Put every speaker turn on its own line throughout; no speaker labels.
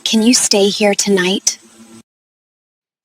Can you stay here tonight?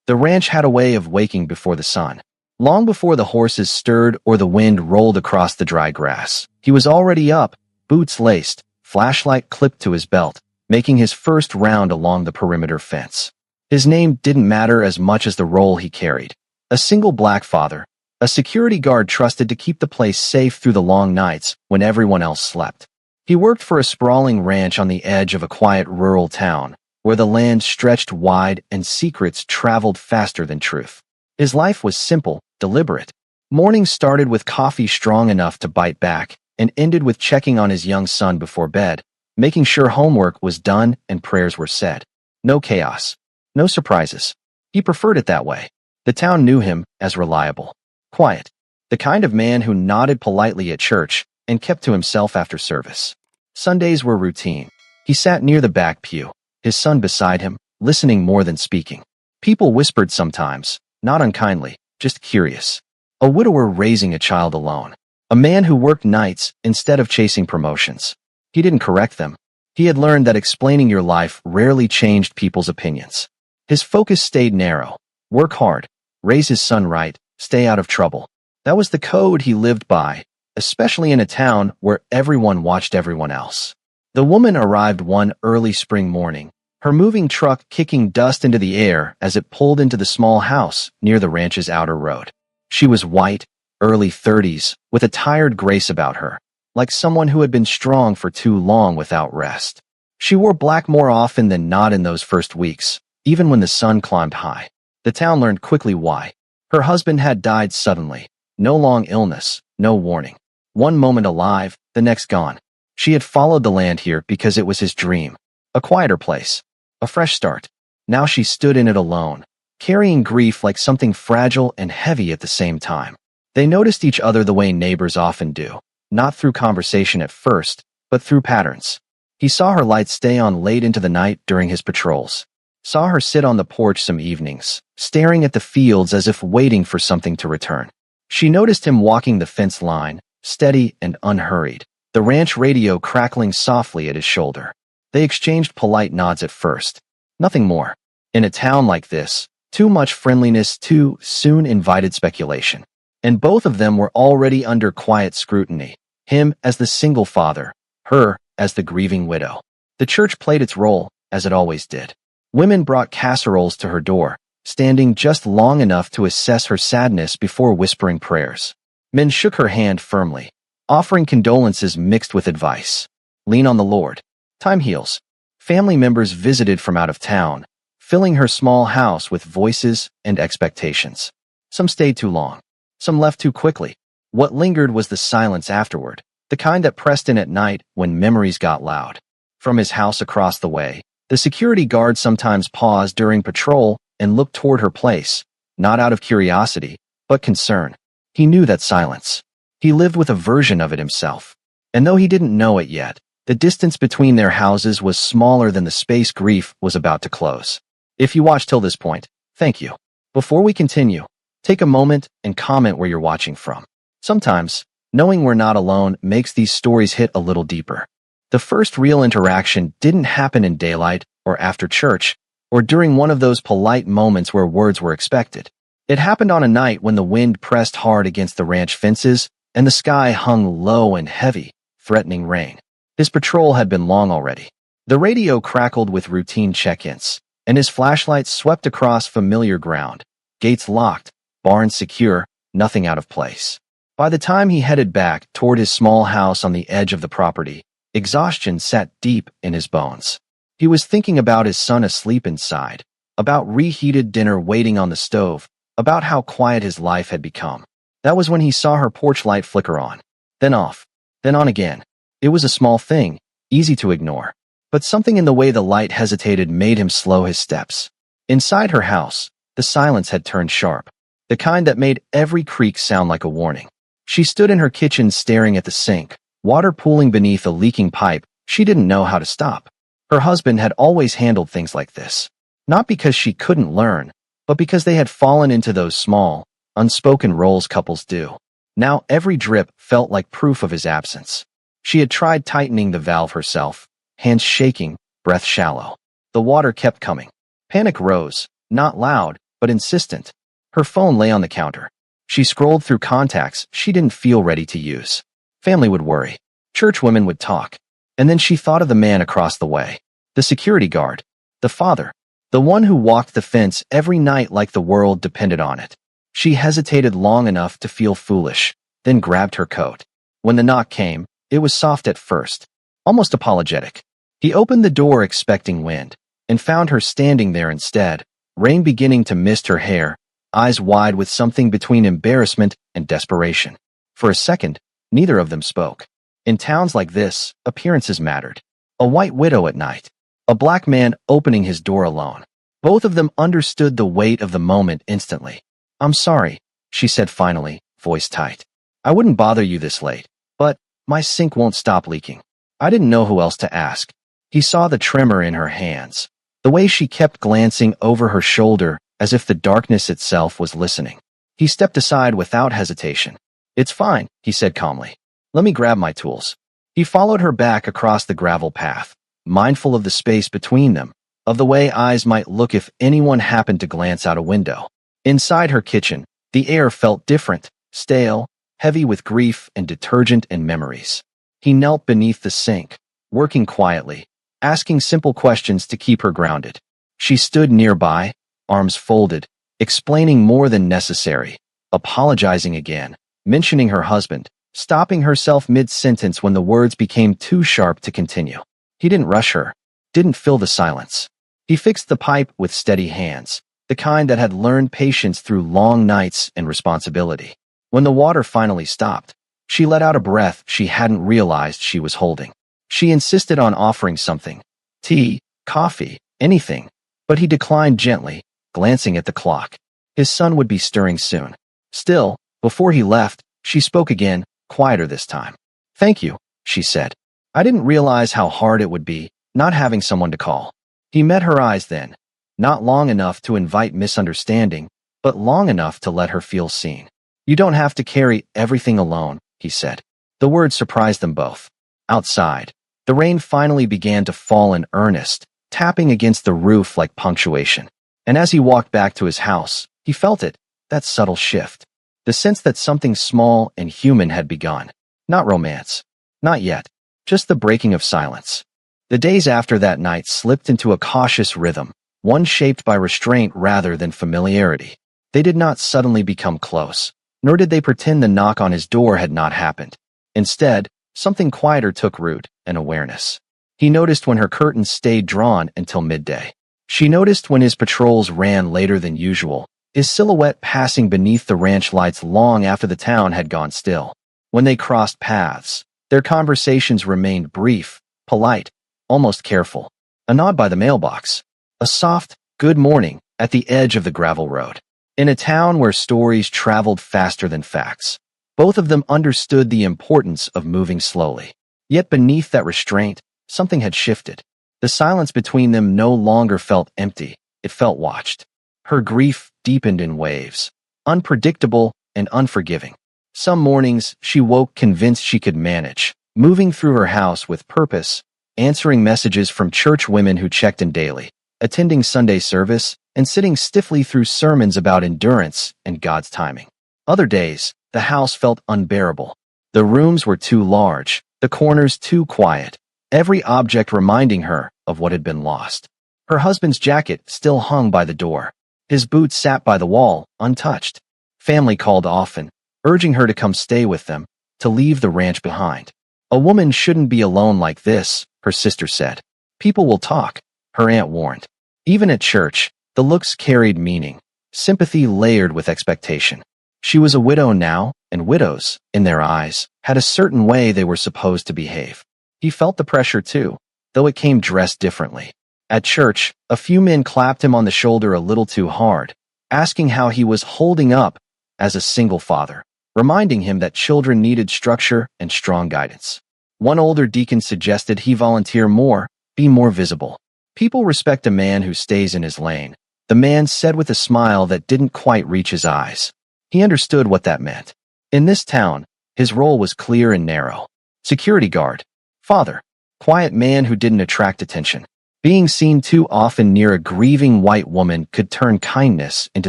The ranch had a way of waking before the sun. Long before the horses stirred or the wind rolled across the dry grass, he was already up, boots laced, flashlight clipped to his belt, making his first round along the perimeter fence. His name didn't matter as much as the role he carried. A single black father, a security guard trusted to keep the place safe through the long nights when everyone else slept. He worked for a sprawling ranch on the edge of a quiet rural town, where the land stretched wide and secrets traveled faster than truth. His life was simple, deliberate. Mornings started with coffee strong enough to bite back, and ended with checking on his young son before bed, making sure homework was done and prayers were said. No chaos. No surprises. He preferred it that way. The town knew him as reliable. Quiet. The kind of man who nodded politely at church and kept to himself after service. Sundays were routine. He sat near the back pew, his son beside him, listening more than speaking. People whispered sometimes, not unkindly, just curious. A widower raising a child alone. A man who worked nights instead of chasing promotions. He didn't correct them. He had learned that explaining your life rarely changed people's opinions. His focus stayed narrow. Work hard, raise his son right, stay out of trouble. That was the code he lived by, especially in a town where everyone watched everyone else. The woman arrived one early spring morning, her moving truck kicking dust into the air as it pulled into the small house near the ranch's outer road. She was white, early 30s, with a tired grace about her, like someone who had been strong for too long without rest. She wore black more often than not in those first weeks, even when the sun climbed high. The town learned quickly why. Her husband had died suddenly. No long illness, no warning. One moment alive, the next gone. She had followed the land here because it was his dream. A quieter place. A fresh start. Now she stood in it alone, carrying grief like something fragile and heavy at the same time. They noticed each other the way neighbors often do, not through conversation at first, but through patterns. He saw her light stay on late into the night during his patrols. Saw her sit on the porch some evenings, staring at the fields as if waiting for something to return. She noticed him walking the fence line, steady and unhurried, the ranch radio crackling softly at his shoulder. They exchanged polite nods at first. Nothing more. In a town like this, too much friendliness too soon invited speculation. And both of them were already under quiet scrutiny. Him as the single father, her as the grieving widow. The church played its role, as it always did. Women brought casseroles to her door, standing just long enough to assess her sadness before whispering prayers. Men shook her hand firmly, offering condolences mixed with advice. Lean on the Lord. Time heals. Family members visited from out of town, filling her small house with voices and expectations. Some stayed too long. Some left too quickly. What lingered was the silence afterward, the kind that pressed in at night when memories got loud. From his house across the way, the security guard sometimes paused during patrol and looked toward her place, not out of curiosity, but concern. He knew that silence. He lived with a version of it himself. And though he didn't know it yet, the distance between their houses was smaller than the space grief was about to close. If you watched till this point, thank you. Before we continue, take a moment and comment where you're watching from. Sometimes, knowing we're not alone makes these stories hit a little deeper. The first real interaction didn't happen in daylight or after church, or during one of those polite moments where words were expected. It happened on a night when the wind pressed hard against the ranch fences and the sky hung low and heavy, threatening rain. His patrol had been long already. The radio crackled with routine check-ins, and his flashlight swept across familiar ground. Gates locked, barns secure, nothing out of place. By the time he headed back toward his small house on the edge of the property, exhaustion sat deep in his bones. He was thinking about his son asleep inside, about reheated dinner waiting on the stove, about how quiet his life had become. That was when he saw her porch light flicker on, then off, then on again. It was a small thing, easy to ignore, but something in the way the light hesitated made him slow his steps. Inside her house, the silence had turned sharp, the kind that made every creak sound like a warning. She stood in her kitchen staring at the sink, water pooling beneath a leaking pipe. She didn't know how to stop. Her husband had always handled things like this, not because she couldn't learn, but because they had fallen into those small, unspoken roles couples do. Now every drip felt like proof of his absence. She had tried tightening the valve herself, hands shaking, breath shallow. The water kept coming. Panic rose, not loud, but insistent. Her phone lay on the counter. She scrolled through contacts she didn't feel ready to use. Family would worry. Church women would talk. And then she thought of the man across the way. The security guard. The father. The one who walked the fence every night like the world depended on it. She hesitated long enough to feel foolish, then grabbed her coat. When the knock came, it was soft at first, almost apologetic. He opened the door expecting wind, and found her standing there instead, rain beginning to mist her hair, eyes wide with something between embarrassment and desperation. For a second, neither of them spoke. In towns like this, appearances mattered. A white widow at night. A black man opening his door alone. Both of them understood the weight of the moment instantly. "I'm sorry," she said finally, voice tight. "I wouldn't bother you this late, but my sink won't stop leaking." I didn't know who else to ask. He saw the tremor in her hands, the way she kept glancing over her shoulder as if the darkness itself was listening. He stepped aside without hesitation. "It's fine," he said calmly. "Let me grab my tools." He followed her back across the gravel path, mindful of the space between them, of the way eyes might look if anyone happened to glance out a window. Inside her kitchen, the air felt different, stale, heavy with grief and detergent and memories. He knelt beneath the sink, working quietly, asking simple questions to keep her grounded. She stood nearby, arms folded, explaining more than necessary, apologizing again, mentioning her husband, stopping herself mid-sentence when the words became too sharp to continue. He didn't rush her, didn't fill the silence. He fixed the pipe with steady hands, the kind that had learned patience through long nights and responsibility. When the water finally stopped, she let out a breath she hadn't realized she was holding. She insisted on offering something, tea, coffee, anything, but he declined gently, glancing at the clock. His son would be stirring soon. Still, before he left, she spoke again, quieter this time. "Thank you," she said. "I didn't realize how hard it would be, not having someone to call." He met her eyes then, not long enough to invite misunderstanding, but long enough to let her feel seen. "You don't have to carry everything alone," he said. The words surprised them both. Outside, the rain finally began to fall in earnest, tapping against the roof like punctuation. And as he walked back to his house, he felt it, that subtle shift. The sense that something small and human had begun. Not romance. Not yet. Just the breaking of silence. The days after that night slipped into a cautious rhythm, one shaped by restraint rather than familiarity. They did not suddenly become close, nor did they pretend the knock on his door had not happened. Instead, something quieter took root, an awareness. He noticed when her curtains stayed drawn until midday. She noticed when his patrols ran later than usual, his silhouette passing beneath the ranch lights long after the town had gone still. When they crossed paths, their conversations remained brief, polite, almost careful. A nod by the mailbox. A soft, "good morning," at the edge of the gravel road. In a town where stories traveled faster than facts, both of them understood the importance of moving slowly. Yet beneath that restraint, something had shifted. The silence between them no longer felt empty, it felt watched. Her grief deepened in waves, unpredictable and unforgiving. Some mornings, she woke convinced she could manage, moving through her house with purpose, answering messages from church women who checked in daily, attending Sunday service, and sitting stiffly through sermons about endurance and God's timing. Other days, the house felt unbearable. The rooms were too large, the corners too quiet, every object reminding her of what had been lost. Her husband's jacket still hung by the door. His boots sat by the wall, untouched. Family called often, urging her to come stay with them, to leave the ranch behind. "A woman shouldn't be alone like this," her sister said. "People will talk," her aunt warned. Even at church, the looks carried meaning, sympathy layered with expectation. She was a widow now, and widows, in their eyes, had a certain way they were supposed to behave. He felt the pressure too, though it came dressed differently. At church, a few men clapped him on the shoulder a little too hard, asking how he was holding up as a single father, reminding him that children needed structure and strong guidance. One older deacon suggested he volunteer more, be more visible. "People respect a man who stays in his lane," the man said with a smile that didn't quite reach his eyes. He understood what that meant. In this town, his role was clear and narrow. Security guard. Father. Quiet man who didn't attract attention. Being seen too often near a grieving white woman could turn kindness into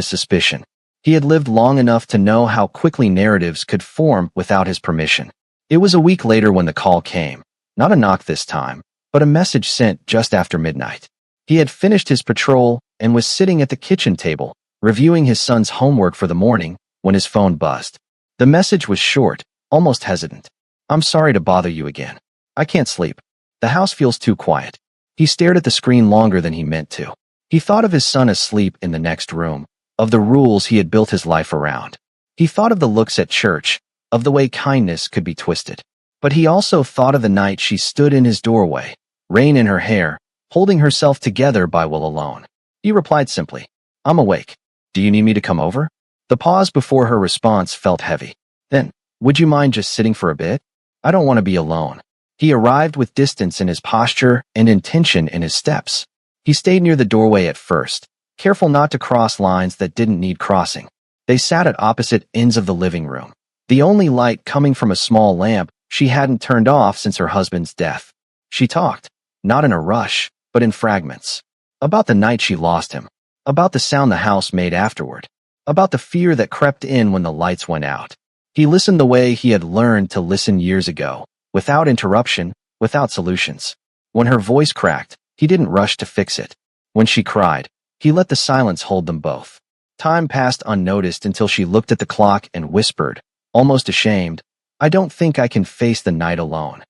suspicion. He had lived long enough to know how quickly narratives could form without his permission. It was a week later when the call came. Not a knock this time, but a message sent just after midnight. He had finished his patrol and was sitting at the kitchen table, reviewing his son's homework for the morning, when his phone buzzed. The message was short, almost hesitant. "I'm sorry to bother you again. I can't sleep. The house feels too quiet." He stared at the screen longer than he meant to. He thought of his son asleep in the next room, of the rules he had built his life around. He thought of the looks at church, of the way kindness could be twisted. But he also thought of the night she stood in his doorway, rain in her hair, holding herself together by will alone. He replied simply, "I'm awake. Do you need me to come over?" The pause before her response felt heavy. Then, "Would you mind just sitting for a bit? I don't want to be alone." He arrived with distance in his posture and intention in his steps. He stayed near the doorway at first, careful not to cross lines that didn't need crossing. They sat at opposite ends of the living room, the only light coming from a small lamp she hadn't turned off since her husband's death. She talked, not in a rush, but in fragments. About the night she lost him, about the sound the house made afterward, about the fear that crept in when the lights went out. He listened the way he had learned to listen years ago, without interruption, without solutions. When her voice cracked, he didn't rush to fix it. When she cried, he let the silence hold them both. Time passed unnoticed until she looked at the clock and whispered, almost ashamed, "I don't think I can face the night alone."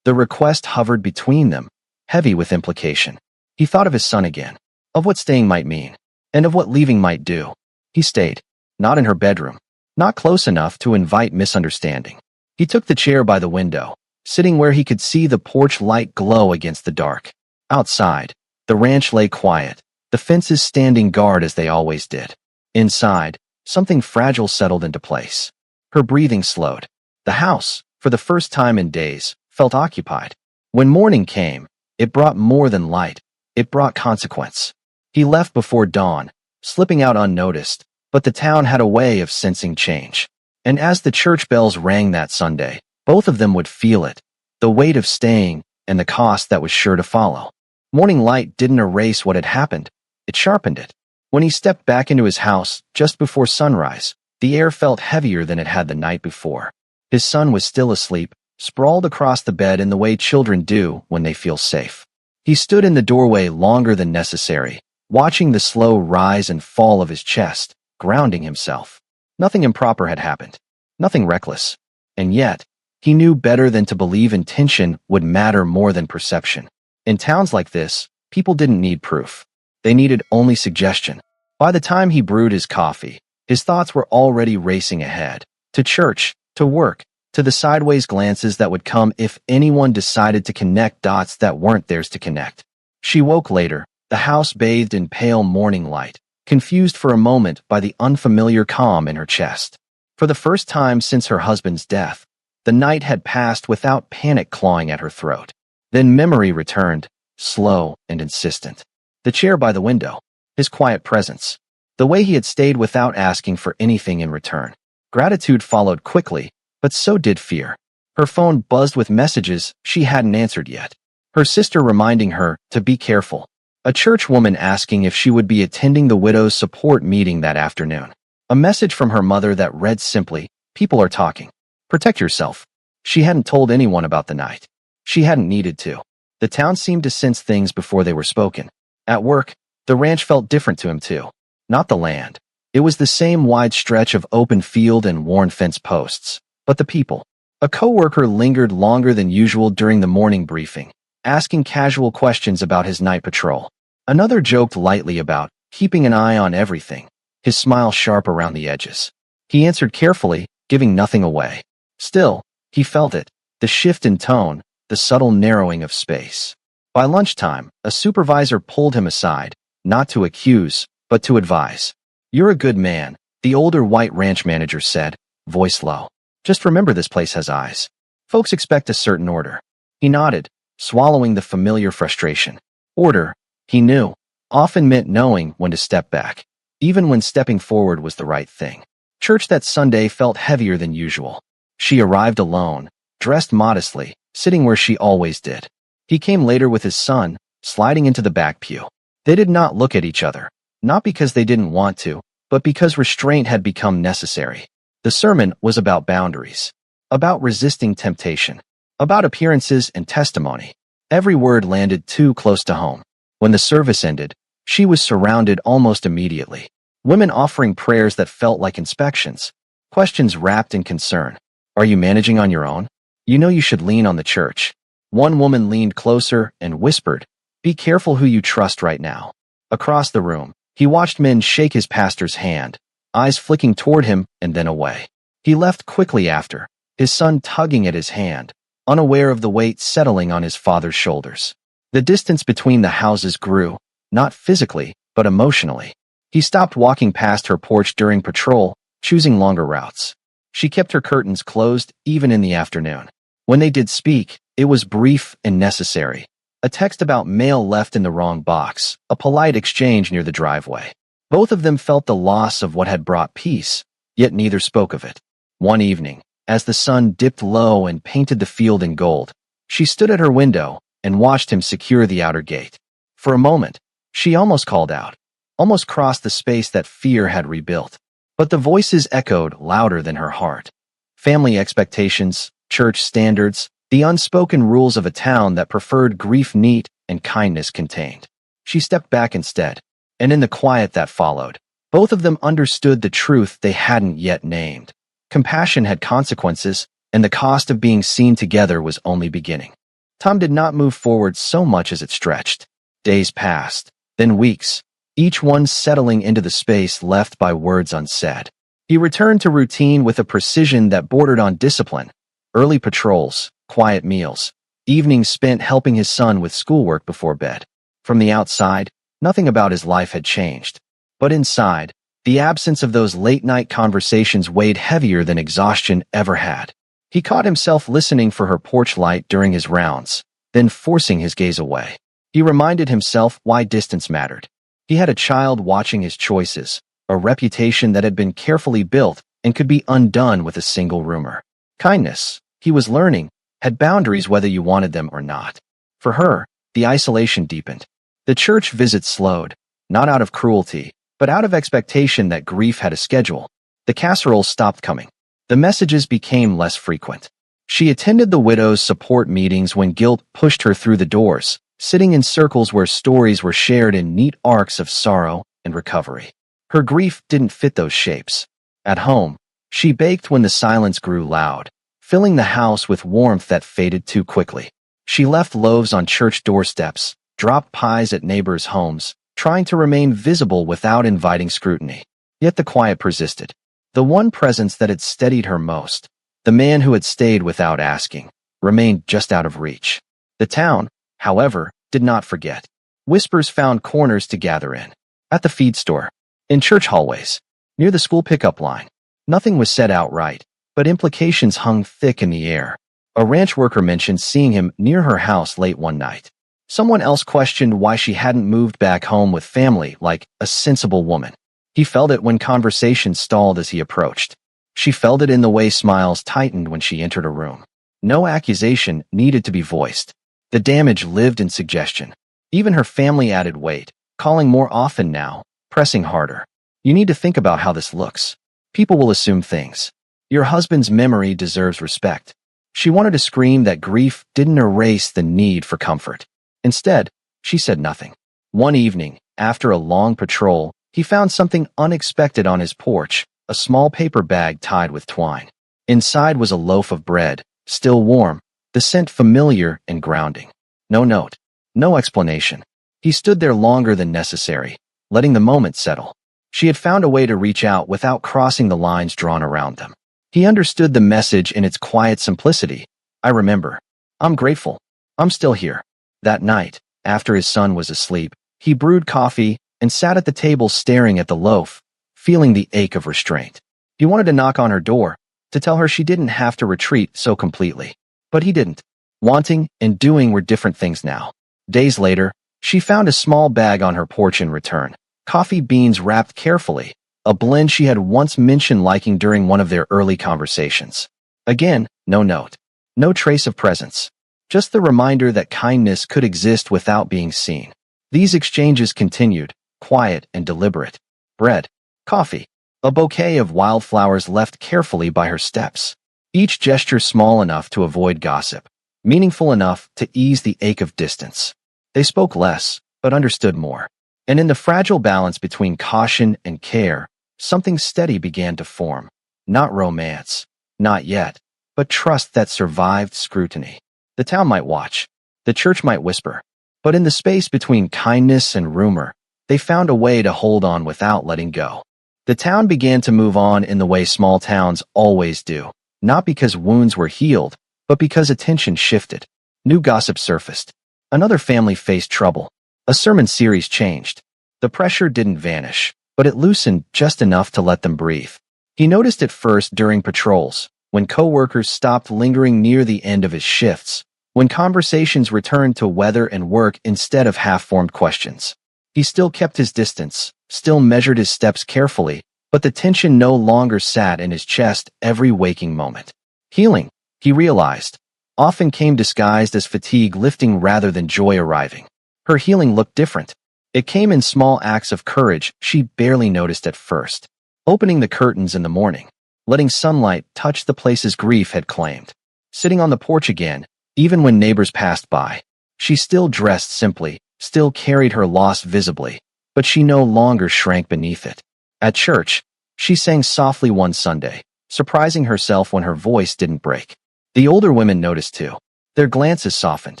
The request hovered between them, heavy with implication. He thought of his son again, of what staying might mean, and of what leaving might do. He stayed, not in her bedroom, not close enough to invite misunderstanding. He took the chair by the window, sitting where he could see the porch light glow against the dark. Outside, the ranch lay quiet, the fences standing guard as they always did. Inside, something fragile settled into place. Her breathing slowed. The house, for the first time in days, felt occupied. When morning came, it brought more than light. It brought consequence. He left before dawn, slipping out unnoticed, but the town had a way of sensing change. And as the church bells rang that Sunday, both of them would feel it, the weight of staying and the cost that was sure to follow. Morning light didn't erase what had happened. It sharpened it. When he stepped back into his house just before sunrise, the air felt heavier than it had the night before. His son was still asleep, sprawled across the bed in the way children do when they feel safe. He stood in the doorway longer than necessary, watching the slow rise and fall of his chest, grounding himself. Nothing improper had happened. Nothing reckless. And yet, he knew better than to believe intention would matter more than perception. In towns like this, people didn't need proof. They needed only suggestion. By the time he brewed his coffee, his thoughts were already racing ahead. To church, to work, to the sideways glances that would come if anyone decided to connect dots that weren't theirs to connect. She woke later, the house bathed in pale morning light, confused for a moment by the unfamiliar calm in her chest. For the first time since her husband's death, the night had passed without panic clawing at her throat. Then memory returned, slow and insistent. The chair by the window, his quiet presence, the way he had stayed without asking for anything in return. Gratitude followed quickly, but so did fear. Her phone buzzed with messages she hadn't answered yet. Her sister reminding her to be careful. A church woman asking if she would be attending the widow's support meeting that afternoon. A message from her mother that read simply, "People are talking. Protect yourself." She hadn't told anyone about the night. She hadn't needed to. The town seemed to sense things before they were spoken. At work, the ranch felt different to him too. Not the land. It was the same wide stretch of open field and worn fence posts. But the people. A coworker lingered longer than usual during the morning briefing, asking casual questions about his night patrol. Another joked lightly about keeping an eye on everything, his smile sharp around the edges. He answered carefully, giving nothing away. Still, he felt it, the shift in tone, the subtle narrowing of space. By lunchtime, a supervisor pulled him aside, not to accuse, but to advise. "You're a good man," the older white ranch manager said, voice low. "Just remember this place has eyes. Folks expect a certain order." He nodded, swallowing the familiar frustration. Order, he knew, often meant knowing when to step back, even when stepping forward was the right thing. Church that Sunday felt heavier than usual. She arrived alone, dressed modestly, sitting where she always did. He came later with his son, sliding into the back pew. They did not look at each other, not because they didn't want to, but because restraint had become necessary. The sermon was about boundaries, about resisting temptation, about appearances and testimony. Every word landed too close to home. When the service ended, she was surrounded almost immediately. Women offering prayers that felt like inspections, questions wrapped in concern. Are you managing on your own? You know you should lean on the church. One woman leaned closer and whispered, "Be careful who you trust right now." Across the room, he watched men shake his pastor's hand, eyes flicking toward him and then away. He left quickly after, his son tugging at his hand, unaware of the weight settling on his father's shoulders. The distance between the houses grew, not physically, but emotionally. He stopped walking past her porch during patrol, choosing longer routes. She kept her curtains closed even in the afternoon. When they did speak, it was brief and necessary. A text about mail left in the wrong box, a polite exchange near the driveway. Both of them felt the loss of what had brought peace, yet neither spoke of it. One evening, as the sun dipped low and painted the field in gold, she stood at her window and watched him secure the outer gate. For a moment, she almost called out, almost crossed the space that fear had rebuilt. But the voices echoed louder than her heart. Family expectations, church standards, the unspoken rules of a town that preferred grief neat and kindness contained. She stepped back instead, and in the quiet that followed, both of them understood the truth they hadn't yet named. Compassion had consequences, and the cost of being seen together was only beginning. Time did not move forward so much as it stretched. Days passed, then weeks, each one settling into the space left by words unsaid. He returned to routine with a precision that bordered on discipline. Early patrols, quiet meals, evenings spent helping his son with schoolwork before bed. From the outside, nothing about his life had changed. But inside, the absence of those late-night conversations weighed heavier than exhaustion ever had. He caught himself listening for her porch light during his rounds, then forcing his gaze away. He reminded himself why distance mattered. He had a child watching his choices, a reputation that had been carefully built and could be undone with a single rumor. Kindness, he was learning, had boundaries whether you wanted them or not. For her, the isolation deepened. The church visits slowed, not out of cruelty, but out of expectation that grief had a schedule. The casseroles stopped coming. The messages became less frequent. She attended the widow's support meetings when guilt pushed her through the doors, sitting in circles where stories were shared in neat arcs of sorrow and recovery. Her grief didn't fit those shapes. At home, she baked when the silence grew loud, filling the house with warmth that faded too quickly. She left loaves on church doorsteps, dropped pies at neighbors' homes, trying to remain visible without inviting scrutiny. Yet the quiet persisted. The one presence that had steadied her most, the man who had stayed without asking, remained just out of reach. The town, however, did not forget. Whispers found corners to gather in. At the feed store, in church hallways, near the school pickup line. Nothing was said outright, but implications hung thick in the air. A ranch worker mentioned seeing him near her house late one night. Someone else questioned why she hadn't moved back home with family like a sensible woman. He felt it when conversation stalled as he approached. She felt it in the way smiles tightened when she entered a room. No accusation needed to be voiced. The damage lived in suggestion. Even her family added weight, calling more often now, pressing harder. You need to think about how this looks. People will assume things. Your husband's memory deserves respect. She wanted to scream that grief didn't erase the need for comfort. Instead, she said nothing. One evening, after a long patrol, he found something unexpected on his porch, a small paper bag tied with twine. Inside was a loaf of bread, still warm, the scent familiar and grounding. No note, no explanation. He stood there longer than necessary, letting the moment settle. She had found a way to reach out without crossing the lines drawn around them. He understood the message in its quiet simplicity. I remember. I'm grateful. I'm still here. That night, after his son was asleep, he brewed coffee and sat at the table staring at the loaf, feeling the ache of restraint. He wanted to knock on her door, to tell her she didn't have to retreat so completely. But he didn't. Wanting and doing were different things now. Days later, she found a small bag on her porch in return. Coffee beans wrapped carefully, a blend she had once mentioned liking during one of their early conversations. Again, no note. No trace of presence. just the reminder that kindness could exist without being seen. These exchanges continued, quiet and deliberate. Bread, coffee, a bouquet of wildflowers left carefully by her steps. Each gesture small enough to avoid gossip, meaningful enough to ease the ache of distance. They spoke less, but understood more. And in the fragile balance between caution and care, something steady began to form. Not romance, not yet, but trust that survived scrutiny. The town might watch, the church might whisper, but in the space between kindness and rumor, they found a way to hold on without letting go. The town began to move on in the way small towns always do, not because wounds were healed, but because attention shifted. New gossip surfaced. Another family faced trouble. A sermon series changed. The pressure didn't vanish, but it loosened just enough to let them breathe. He noticed it first during patrols, when coworkers stopped lingering near the end of his shifts, when conversations returned to weather and work instead of half-formed questions. He still kept his distance, still measured his steps carefully, but the tension no longer sat in his chest every waking moment. Healing, he realized, often came disguised as fatigue lifting rather than joy arriving. Her healing looked different. It came in small acts of courage she barely noticed at first. Opening the curtains in the morning, letting sunlight touch the places grief had claimed. Sitting on the porch again, even when neighbors passed by. She still dressed simply, still carried her loss visibly, but she no longer shrank beneath it. At church, she sang softly one Sunday, surprising herself when her voice didn't break. The older women noticed too. Their glances softened.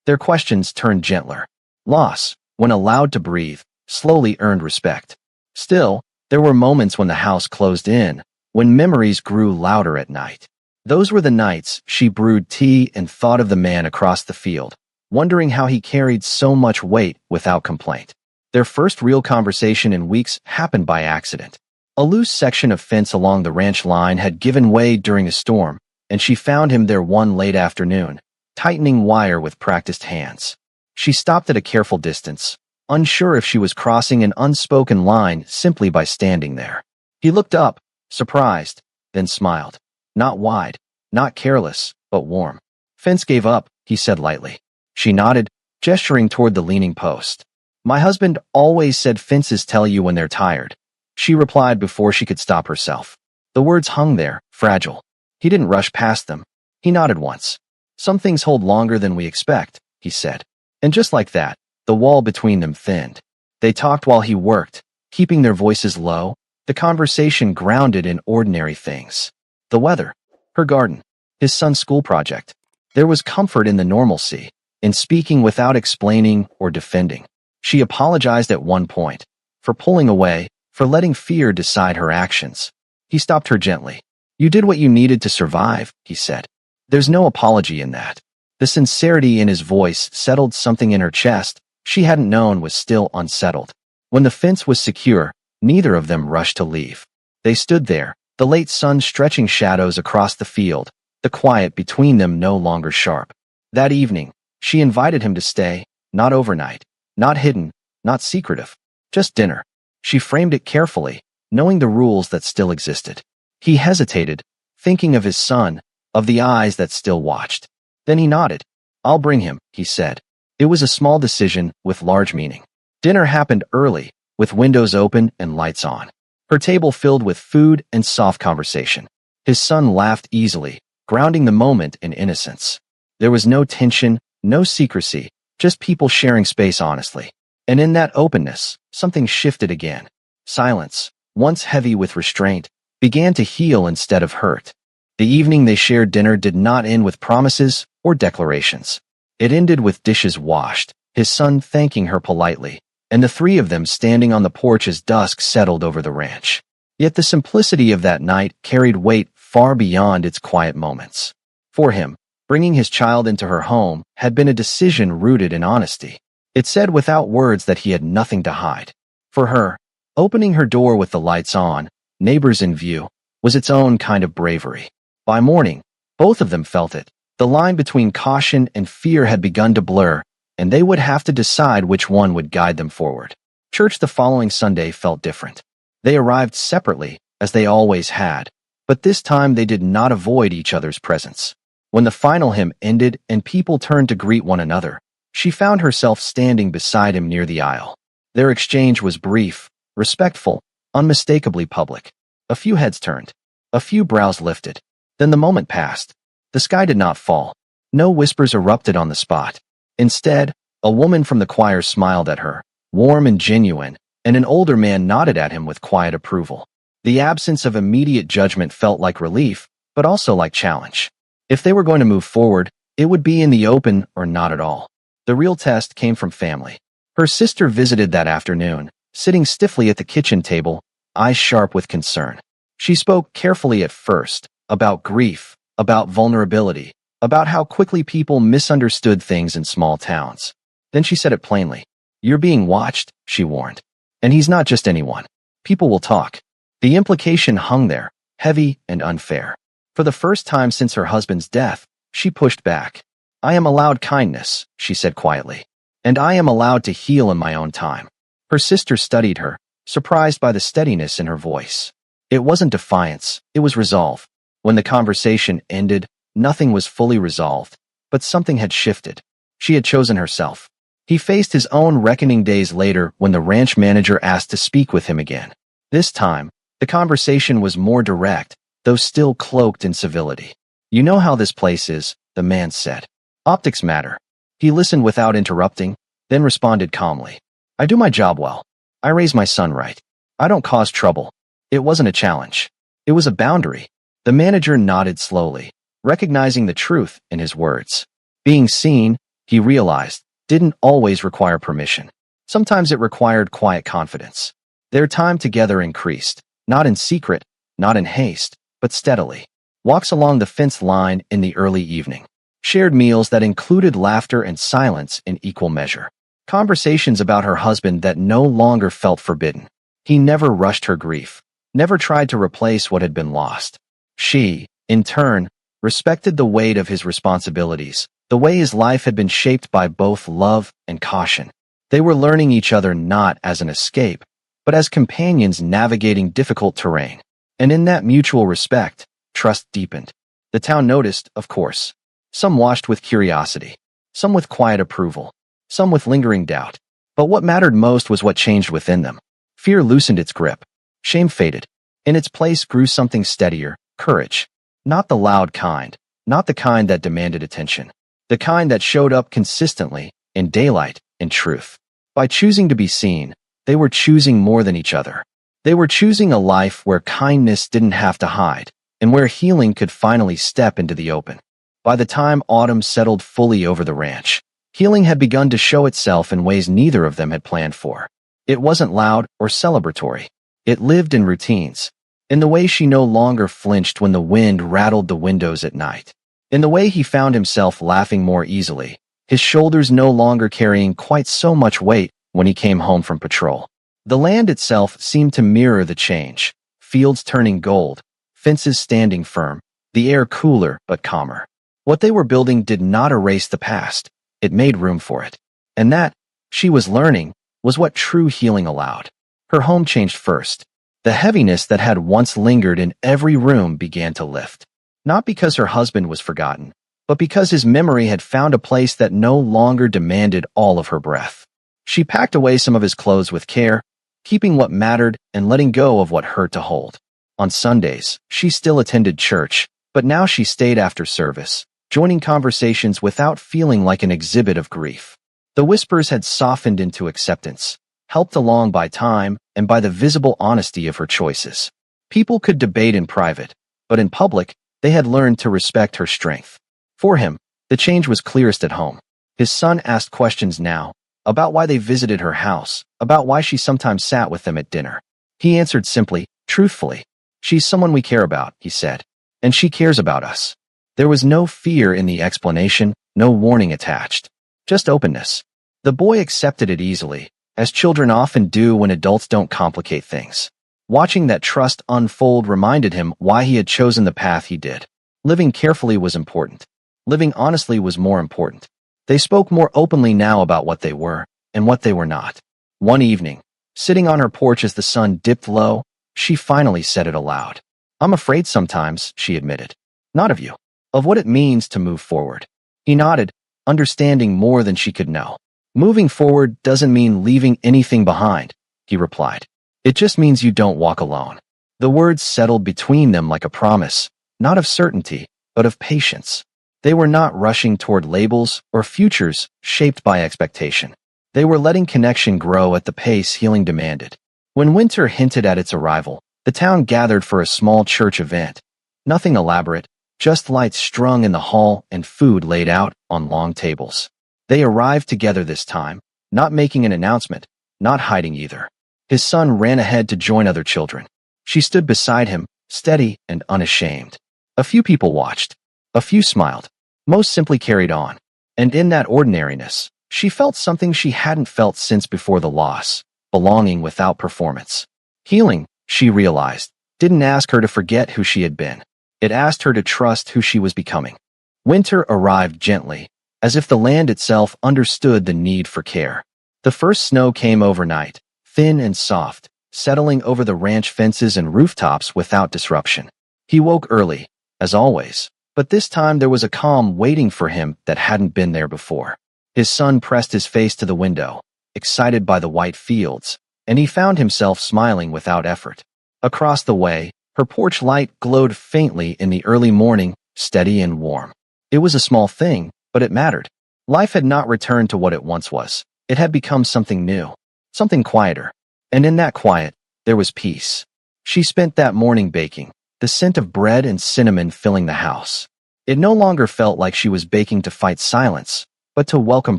Their questions turned gentler. Loss, when allowed to breathe, slowly earned respect. Still, there were moments when the house closed in, when memories grew louder at night. Those were the nights she brewed tea and thought of the man across the field, wondering how he carried so much weight without complaint. Their first real conversation in weeks happened by accident. A loose section of fence along the ranch line had given way during a storm, and she found him there one late afternoon, tightening wire with practiced hands. She stopped at a careful distance, unsure if she was crossing an unspoken line simply by standing there. He looked up, surprised, then smiled. Not wide, not careless, but warm. Fence gave up, he said lightly. She nodded, gesturing toward the leaning post. My husband always said fences tell you when they're tired. She replied before she could stop herself. The words hung there, fragile. He didn't rush past them. He nodded once. Some things hold longer than we expect, he said. And just like that, the wall between them thinned. They talked while he worked, keeping their voices low, the conversation grounded in ordinary things. The weather, her garden, his son's school project. There was comfort in the normalcy, in speaking without explaining or defending. She apologized at one point, for pulling away, for letting fear decide her actions. He stopped her gently. You did what you needed to survive, he said. There's no apology in that. The sincerity in his voice settled something in her chest she hadn't known was still unsettled. When the fence was secure, neither of them rushed to leave. They stood there, the late sun stretching shadows across the field, the quiet between them no longer sharp. That evening, she invited him to stay, not overnight, not hidden, not secretive, just dinner. She framed it carefully, knowing the rules that still existed. He hesitated, thinking of his son, of the eyes that still watched. Then he nodded. I'll bring him, he said. It was a small decision with large meaning. Dinner happened early, with windows open and lights on. Her table filled with food and soft conversation. His son laughed easily, grounding the moment in innocence. There was no tension, no secrecy, just people sharing space honestly. And in that openness, something shifted again. Silence, once heavy with restraint, began to heal instead of hurt. The evening they shared dinner did not end with promises or declarations. It ended with dishes washed, his son thanking her politely, and the three of them standing on the porch as dusk settled over the ranch. Yet the simplicity of that night carried weight far beyond its quiet moments. For him, bringing his child into her home had been a decision rooted in honesty. It said without words that he had nothing to hide. For her, opening her door with the lights on, neighbors in view, was its own kind of bravery. By morning, both of them felt it. The line between caution and fear had begun to blur, and they would have to decide which one would guide them forward. Church the following Sunday felt different. They arrived separately, as they always had, but this time they did not avoid each other's presence. When the final hymn ended and people turned to greet one another, she found herself standing beside him near the aisle. Their exchange was brief, respectful, unmistakably public. A few heads turned. A few brows lifted. Then the moment passed. The sky did not fall. No whispers erupted on the spot. Instead, a woman from the choir smiled at her, warm and genuine, and an older man nodded at him with quiet approval. The absence of immediate judgment felt like relief, but also like challenge. If they were going to move forward, it would be in the open or not at all. The real test came from family. Her sister visited that afternoon, sitting stiffly at the kitchen table, eyes sharp with concern. She spoke carefully at first, about grief, about vulnerability, about how quickly people misunderstood things in small towns. Then she said it plainly. "You're being watched," she warned. "And he's not just anyone. People will talk." The implication hung there, heavy and unfair. For the first time since her husband's death, she pushed back. "I am allowed kindness," she said quietly. "And I am allowed to heal in my own time." Her sister studied her, surprised by the steadiness in her voice. It wasn't defiance, it was resolve. When the conversation ended, nothing was fully resolved, but something had shifted. She had chosen herself. He faced his own reckoning days later when the ranch manager asked to speak with him again. This time, the conversation was more direct, though still cloaked in civility. "You know how this place is," the man said. "Optics matter." He listened without interrupting, then responded calmly. "I do my job well. I raise my son right. I don't cause trouble." It wasn't a challenge. It was a boundary. The manager nodded slowly, recognizing the truth in his words. Being seen, he realized, didn't always require permission. Sometimes it required quiet confidence. Their time together increased, not in secret, not in haste, but steadily. Walks along the fence line in the early evening. Shared meals that included laughter and silence in equal measure. Conversations about her husband that no longer felt forbidden. He never rushed her grief, never tried to replace what had been lost. She, in turn, respected the weight of his responsibilities, the way his life had been shaped by both love and caution. They were learning each other not as an escape, but as companions navigating difficult terrain. And in that mutual respect, trust deepened. The town noticed, of course. Some watched with curiosity, some with quiet approval, some with lingering doubt. But what mattered most was what changed within them. Fear loosened its grip. Shame faded. In its place grew something steadier, courage. Not the loud kind, not the kind that demanded attention. The kind that showed up consistently, in daylight, in truth. By choosing to be seen, they were choosing more than each other. They were choosing a life where kindness didn't have to hide, and where healing could finally step into the open. By the time autumn settled fully over the ranch, healing had begun to show itself in ways neither of them had planned for. It wasn't loud or celebratory. It lived in routines. In the way she no longer flinched when the wind rattled the windows at night. In the way he found himself laughing more easily, his shoulders no longer carrying quite so much weight when he came home from patrol. The land itself seemed to mirror the change. Fields turning gold, fences standing firm, the air cooler but calmer. What they were building did not erase the past. It made room for it. And that, she was learning, was what true healing allowed. Her home changed first. The heaviness that had once lingered in every room began to lift. Not because her husband was forgotten, but because his memory had found a place that no longer demanded all of her breath. She packed away some of his clothes with care, keeping what mattered and letting go of what hurt to hold. On Sundays, she still attended church, but now she stayed after service, joining conversations without feeling like an exhibit of grief. The whispers had softened into acceptance, helped along by time and by the visible honesty of her choices. People could debate in private, but in public, they had learned to respect her strength. For him, the change was clearest at home. His son asked questions now, about why they visited her house, about why she sometimes sat with them at dinner. He answered simply, truthfully. "She's someone we care about," he said, "and she cares about us." There was no fear in the explanation, no warning attached. Just openness. The boy accepted it easily, as children often do when adults don't complicate things. Watching that trust unfold reminded him why he had chosen the path he did. Living carefully was important. Living honestly was more important. They spoke more openly now about what they were, and what they were not. One evening, sitting on her porch as the sun dipped low, she finally said it aloud. "I'm afraid sometimes," she admitted. "Not of you. of what it means to move forward. He nodded, understanding more than she could know. Moving forward doesn't mean leaving anything behind, he replied. It just means you don't walk alone. The words settled between them like a promise, not of certainty, but of patience. They were not rushing toward labels or futures shaped by expectation. They were letting connection grow at the pace healing demanded. When winter hinted at its arrival, the town gathered for a small church event. Nothing elaborate, just lights strung in the hall and food laid out on long tables. They arrived together this time, not making an announcement, not hiding either. His son ran ahead to join other children. She stood beside him, steady and unashamed. A few people watched. A few smiled. Most simply carried on. And in that ordinariness, she felt something she hadn't felt since before the loss, belonging without performance. Healing, she realized, didn't ask her to forget who she had been. It asked her to trust who she was becoming. Winter arrived gently, as if the land itself understood the need for care. The first snow came overnight, thin and soft, settling over the ranch fences and rooftops without disruption. He woke early, as always, but this time there was a calm waiting for him that hadn't been there before. His son pressed his face to the window, excited by the white fields, and he found himself smiling without effort. Across the way, her porch light glowed faintly in the early morning, steady and warm. It was a small thing, but it mattered. Life had not returned to what it once was. It had become something new, something quieter. And in that quiet, there was peace. She spent that morning baking, the scent of bread and cinnamon filling the house. It no longer felt like she was baking to fight silence, but to welcome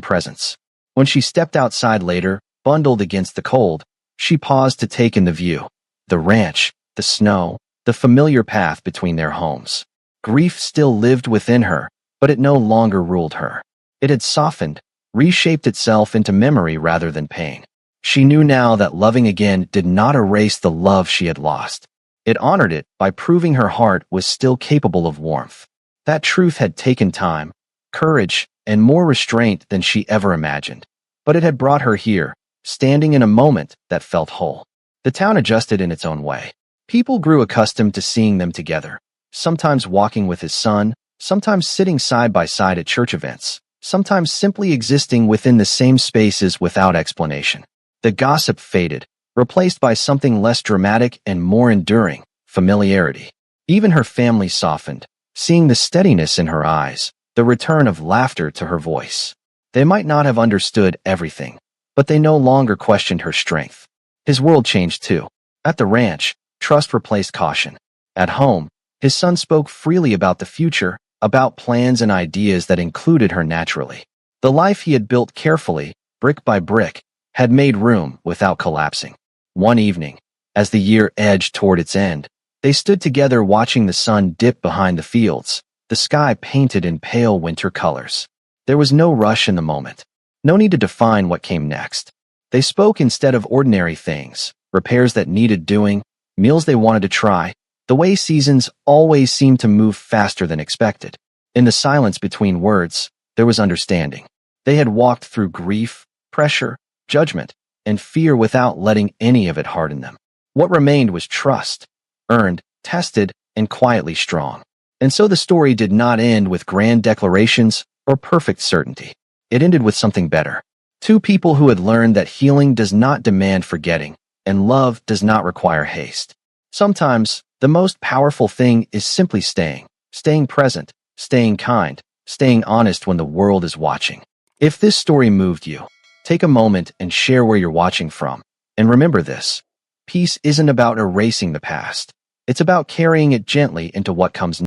presence. When she stepped outside later, bundled against the cold, she paused to take in the view. The ranch, the snow, the familiar path between their homes. Grief still lived within her, but it no longer ruled her. It had softened, reshaped itself into memory rather than pain. She knew now that loving again did not erase the love she had lost. It honored it by proving her heart was still capable of warmth. That truth had taken time, courage, and more restraint than she ever imagined. But it had brought her here, standing in a moment that felt whole. The town adjusted in its own way. People grew accustomed to seeing them together, sometimes walking with his son, sometimes sitting side by side at church events, sometimes simply existing within the same spaces without explanation. The gossip faded, replaced by something less dramatic and more enduring, familiarity. Even her family softened, seeing the steadiness in her eyes, the return of laughter to her voice. They might not have understood everything, but they no longer questioned her strength. His world changed too. At the ranch, trust replaced caution. At home, his son spoke freely about the future, about plans and ideas that included her naturally. The life he had built carefully, brick by brick, had made room without collapsing. One evening, as the year edged toward its end, they stood together watching the sun dip behind the fields, the sky painted in pale winter colors. There was no rush in the moment. No need to define what came next. They spoke instead of ordinary things, repairs that needed doing, meals they wanted to try, the way seasons always seemed to move faster than expected. In the silence between words, there was understanding. They had walked through grief, pressure, judgment, and fear without letting any of it harden them. What remained was trust, earned, tested, and quietly strong. And so the story did not end with grand declarations or perfect certainty. It ended with something better. Two people who had learned that healing does not demand forgetting, and love does not require haste. Sometimes, the most powerful thing is simply staying present, staying kind, staying honest when the world is watching. If this story moved you, take a moment and share where you're watching from. And remember this: peace isn't about erasing the past. It's about carrying it gently into what comes next.